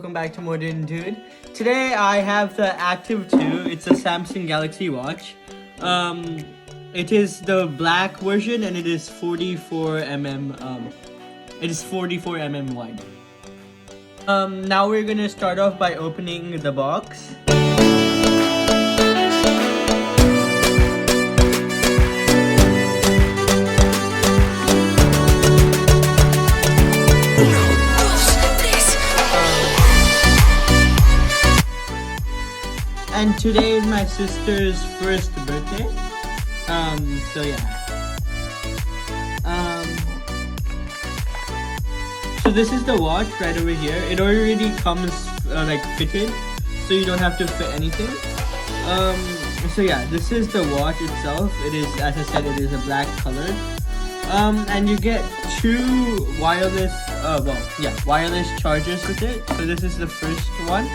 welcome back to Modern Dude. Today I have the Active 2. It's a Samsung Galaxy Watch. It is the black version and it is 44mm. It is 44mm wide. Now we're gonna start off by opening the box. And today is my sister's first birthday. So yeah. So this is the watch right over here. It already comes like fitted, so you don't have to fit anything. So yeah, this is the watch itself. It is, as I said, it is a black color. And you get two wireless, wireless chargers with it. So this is the first one.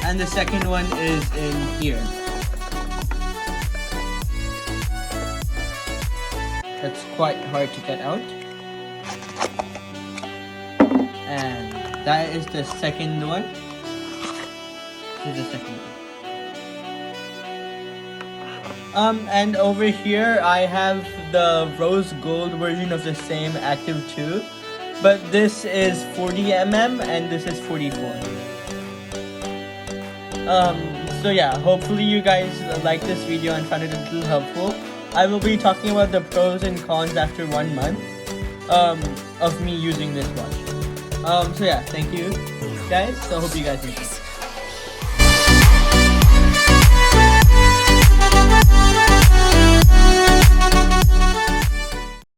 And the second one is in here. That's quite hard to get out. And that is the second one. This is the second one. And over here I have the rose gold version of the same Active 2. But this is 40mm and this is 44. So yeah, hopefully you guys like this video and found it a little helpful. I will be talking about the pros and cons after 1 month of me using this watch. So yeah, thank you guys. So I hope you guys enjoy.